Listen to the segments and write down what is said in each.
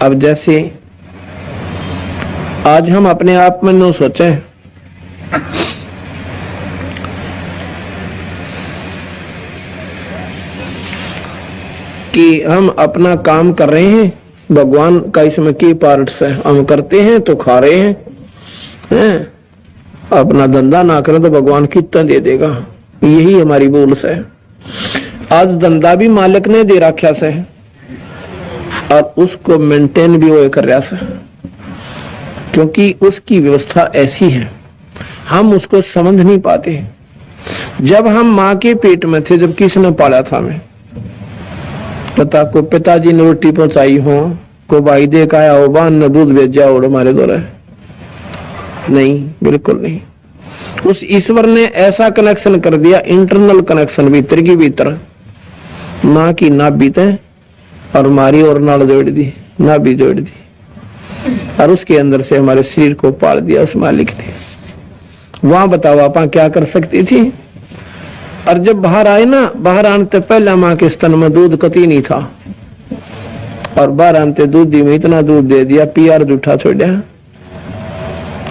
अब जैसे आज हम अपने आप में न सोचें कि हम अपना काम कर रहे हैं, भगवान का इसमें की पार्ट्स है, हम करते हैं तो खा रहे हैं, अपना धंधा ना करें तो भगवान कितना दे देगा, यही हमारी भूल्स है। आज धंधा भी मालिक ने दे रखा से और उसको मेंटेन भी वो कर रहा से, क्योंकि उसकी व्यवस्था ऐसी है, हम उसको समझ नहीं पाते। जब हम माँ के पेट में थे, जब किसने पाला था हमें, पता को पिताजी ने रोटी पहुंचाई हो, को भाई दे का आया हो, बान ने दूध भेजा हो हमारे द्वारा, नहीं, बिल्कुल नहीं। उस ईश्वर ने ऐसा कनेक्शन कर दिया, इंटरनल कनेक्शन भीतर की भीतर, माँ की नाभि तय और हमारी और नाल जोड़ दी, नाभि जोड़ दी और उसके अंदर से हमारे शरीर को पाल दिया उस मालिक ने। वहां बताओ आप क्या कर सकती थी। और जब बाहर आए ना, बाहर आने पहले माँ के स्तन में दूध कती नहीं था और बाहर आने दूधी में इतना दूध दे दिया, पियार जूठा छोड़ा।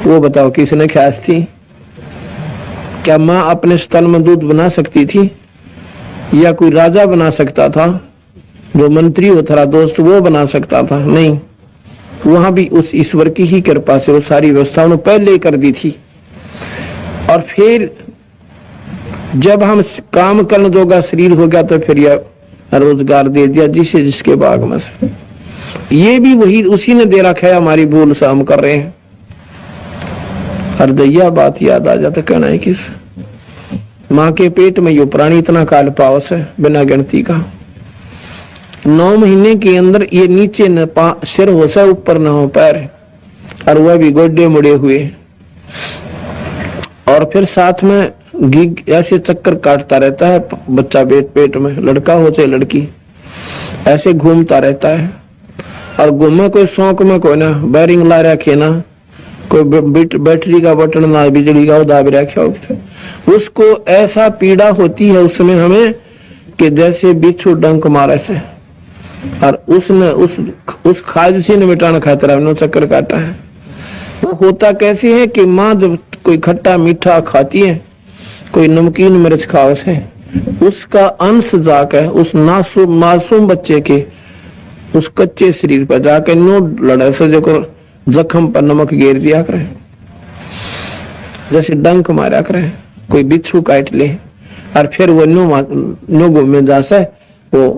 वो बताओ किसने ख्यास थी? क्या माँ अपने स्तन में दूध बना सकती थी या कोई राजा बना सकता था, जो मंत्री हो था दोस्त वो बना सकता था? नहीं, वहां भी उस ईश्वर की ही कृपा से वो सारी व्यवस्था उन्होंने पहले ही कर दी थी। और फिर जब हम काम करने जोगा शरीर हो गया तो फिर यह रोजगार दे दिया जिसे जिसके बाग में से। ये भी वही उसी ने दे रखा है, हमारी भूल से हम कर रहे हैं। हरदैया बात याद आ जाता, कहना है किस माँ के पेट में यो प्राणी इतना काल पावस है बिना गिनती का। 9 महीने के अंदर ये नीचे न सिर हो सा, ऊपर न हो पैर, और वह भी गोड्डे मुड़े हुए, और फिर साथ में घी ऐसे चक्कर काटता रहता है बच्चा पेट में, लड़का हो चाहे लड़की, ऐसे घूमता रहता है। और घूमे कोई शौक में कोई ना बैरिंग ला रखे ना, कोई बैटरी का बटन ना बिजली का दाब रखा हो। उसको ऐसा पीड़ा होती है उसमें हमें कि जैसे बिच्छू डंक मारे से, और उसने उस खाद से मिटाना खातर हमने चक्कर काटा है। वो होता कैसे है कि माँ जब कोई खट्टा मीठा खाती है, कोई नमकीन मिर्च खाओ से, उसका अंश जाकर उस मासूम बच्चे के उस कच्चे शरीर पर जाकर नो लड़ा से जो जख्म पर नमक गेर दिया करे, जैसे डंक मारा करे, कोई बिच्छू काट ले, और फिर वो नो में जा से वो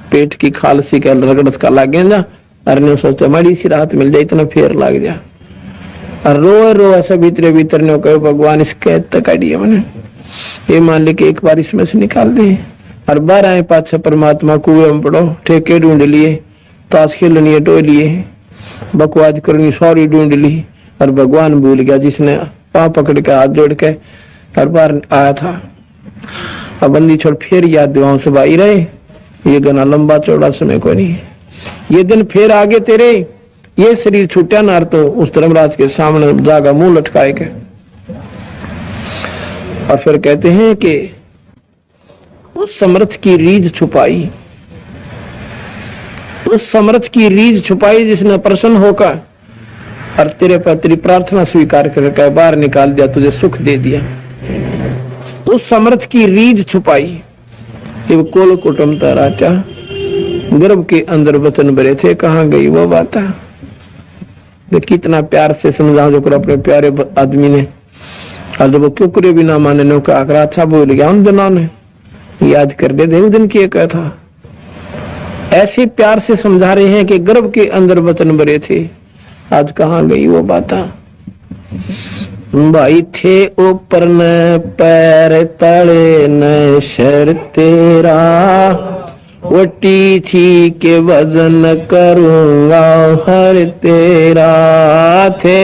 पेट की खाल सी का रगड़त का लागे जा, और नो सोचे मड़ी सी राहत मिल जाए, इतना फेर लाग जा, और रो ऐसा भीतरे भीतर ने कहो भगवान इसके काटिए मैंने, ये मान ली कि एक बार इसमें से निकाल दे। और बार आए पाछे परमात्मा कुएं में पड़ो, ठेके ढूंढ लिए, ताश खेलनी टो लिए, बकवाद करनी सॉरी ढूंढ ली, और भगवान भूल गया जिसने पाँव पकड़ के हाथ जोड़ के हर बार आया था। अब बंदी छोड़ फिर याद दुआओं से भाई रहे, ये गना लंबा चौड़ा समय को नहीं। ये दिन फिर आगे तेरे ये शरीर छूटा नार तो उस धर्मराज के सामने जागा मुंह लटकाए के, और फिर कहते हैं कि उस समर्थ की रीझ छुपाई, उस समर्थ की रीझ छुपाई जिसने प्रसन्न होकर और तेरे पर तेरी प्रार्थना स्वीकार करके बाहर निकाल दिया, तुझे सुख दे दिया। उस समर्थ की रीझ छुपाई। कोल कुटुंब राजा गर्भ के अंदर वचन भरे थे, कहाँ गई वो बात? कितना प्यार से समझा जो कर अपने प्यारे आदमी ने, और जब वो क्यों करे बिना माने नो का आकर अच्छा बोल गया उन दिनों ने, याद कर दे दिन किए क्या था। ऐसे प्यार से समझा रहे हैं कि गर्भ के अंदर वचन भरे थे, आज कहाँ गई वो बात? भाई थे ऊपर न पैर तले न शर तेरा, वटी थी के वजन करूंगा हर तेरा। थे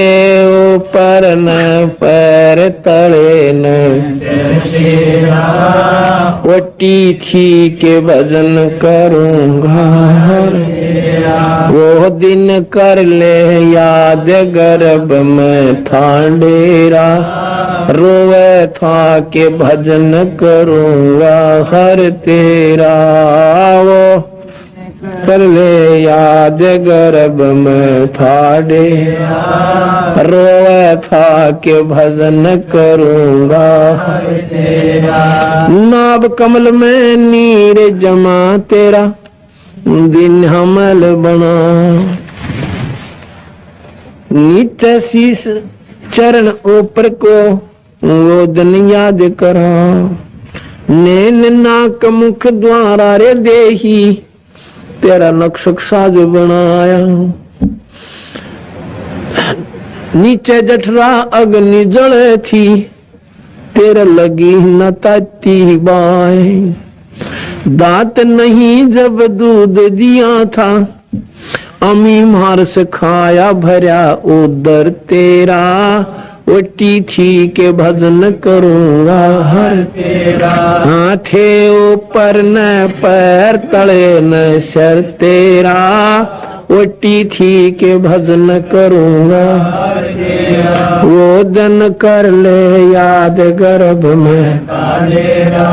ऊपर न पैर तले न तेरा, वटी थी के वजन करूंगा हर तेरा। वो दिन कर ले याद गर्भ में था डेरा, रोवे था के भजन करूंगा हर तेरा। वो कर ले याद गर्भ में था डेरा, रोए था के भजन करूंगा नाभ कमल में नीर जमा तेरा दिन हमल बना, नीचे शीश चरण ऊपर को वो दिन याद करा, नैन नाक मुख द्वारा रे देही तेरा नक्शक साज बनाया, नीचे जठरा अग्नि जले थी तेरे लगी न ताती बाय, दांत नहीं जब दूध दिया था अमी मार से खाया भरा उदर तेरा, वटी थी के भजन करूंगा हर तेरा, हाथे ऊपर न पैर तले न सर तेरा, वटी थी के भजन करूंगा हर तेरा, वो दिन कर ले याद गर्भ में तेरा,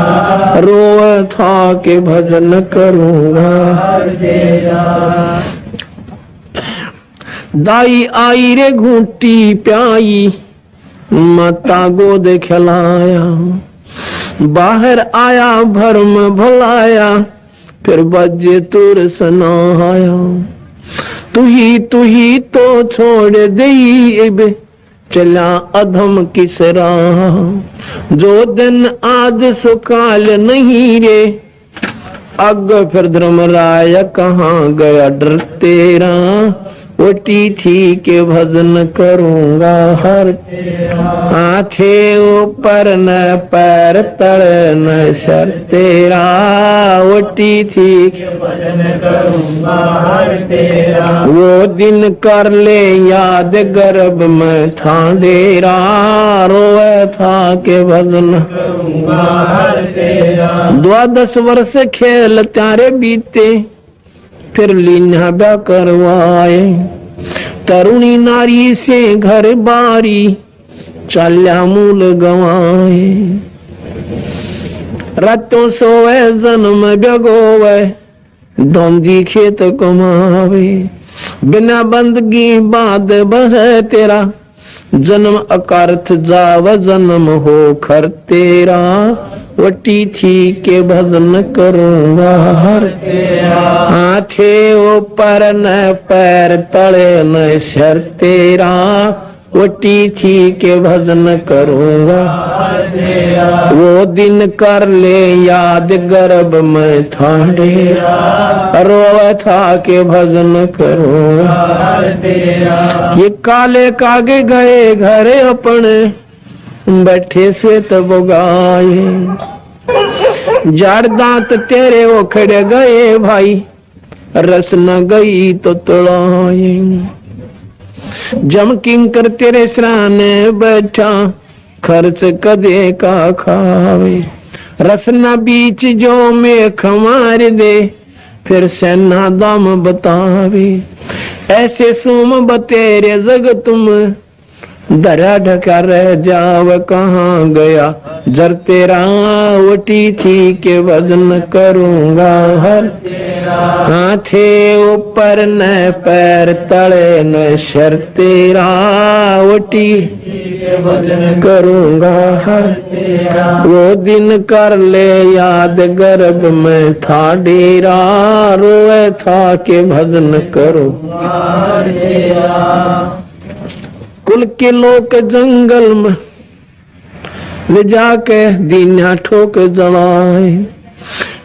रोए था के भजन करूंगा हर तेरा, दाई आई रे घूटी प्याई माता गोद खिलाया, बाहर आया भरम भुलाया फिर बजे तुर सनाया, तू ही तो छोड़ दई चला अधम किस राह, जो दिन आज सुकाल नहीं रे अग फिर धर्मराय कहाँ गया डर तेरा, वटी थी के भजन करूंगा हर तेरा, हाथे ऊपर न पैर तले न सर तेरा, वटी थी के भजन करूंगा हर तेरा, वो दिन कर ले याद गर्भ में था डेरा, रोए था के भजन करूंगा हर तेरा, 12 वर्ष खेल त्यारे बीते फिर लीना ब्याह करवाए, तरुणी नारी से घर बारी चाल्या मूल गवाए, रातों सोए जन्म जगोवे धोंदी खेत कमावे, बिना बंदगी बाद बह तेरा, जन्म अकारथ जाव जन्म हो खर तेरा, वटी थी के भजन करूंगा हर तेरा, हाथे ऊपर न पैर तले न सर तेरा, वटी थी के भजन करूंगा हर तेरा, वो दिन कर ले याद गर्भ में था डेरा, रोवा था के भजन करूंगा हर तेरा, ये काले कागे गए घरे अपने बैठे श्वेत बोगाए, जाड़ दांत तेरे उखड़ गए भाई रस न गई तो तड़ाए, जम किंकर तेरे सराने बैठा खर्च कदे का खावे, रस न बीच जो में खमार दे फिर सेना दाम बतावे, ऐसे सोम बतेरे जग तुम दरा ढका रह जाव कहाँ गया जर तेरा, वटी थी के भजन करूंगा हर तेरा, हाथे ऊपर न पैर तले न सर तेरा, वटी के भजन करूंगा हर तेरा, वो दिन कर ले याद गर्भ में था डेरा, रोए था के भजन करूंगा हर तेरा, कुल के लोग जंगल में ले जाके दीना ठोक जलाए,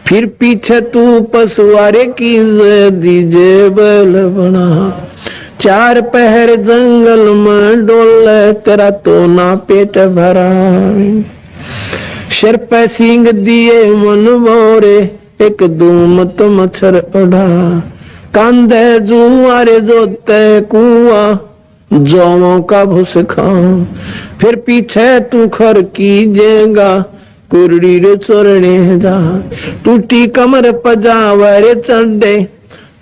फिर पीछे तू पशुआरे की दीजे बैल बना, 4 पहर जंगल में डोले तेरा तो ना पेट भरा, सिर पे सींग दिए मन मोरे एक दूम तो मच्छर उड़ा, कांधे जुआरे जोते कुआ जौओं का भूस खा, फिर पीछे तू खर कीजेगा कुरड़ी रे चोरने जा, टूटी कमर पजावर चढ़े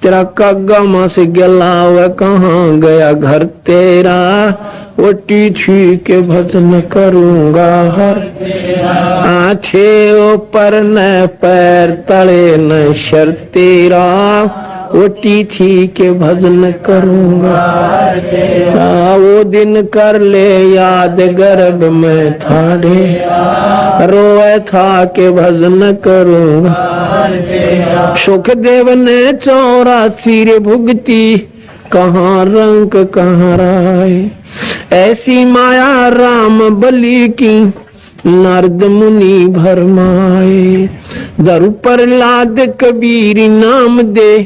तेरा कागा मां से गलाव कहाँ गया घर तेरा, वटी छी के भजन करूंगा हर तेरा, आंखें ऊपर न पैर तले न सर तेरा, ओटी थी के भजन करूंगा। वो दिन कर ले याद गर्भ में ठाड़े, रोए था के भजन करूंगा। सुखदेव ने 84 रे भुगती, कहाँ रंग कहाँ राय। ऐसी माया राम बलि की, नारद मुनि भरमाए। दरु पर लाद कबीर नाम दे,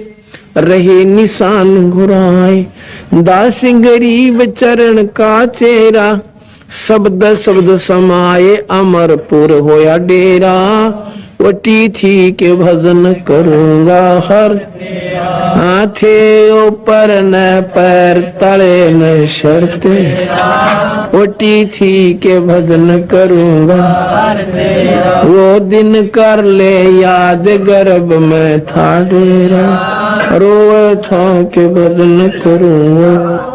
रहे निशान घुराए। दास गरीब चरण का चेरा, शब्द शब्द समाये अमरपुर होया डेरा। वटी थी के भजन करूंगा हर, हाथे ऊपर न पैर तले न शर्ते। वटी थी के भजन करूंगा, वो दिन कर ले याद गर्भ में था डेरा। रोए था के भजन करूंगा।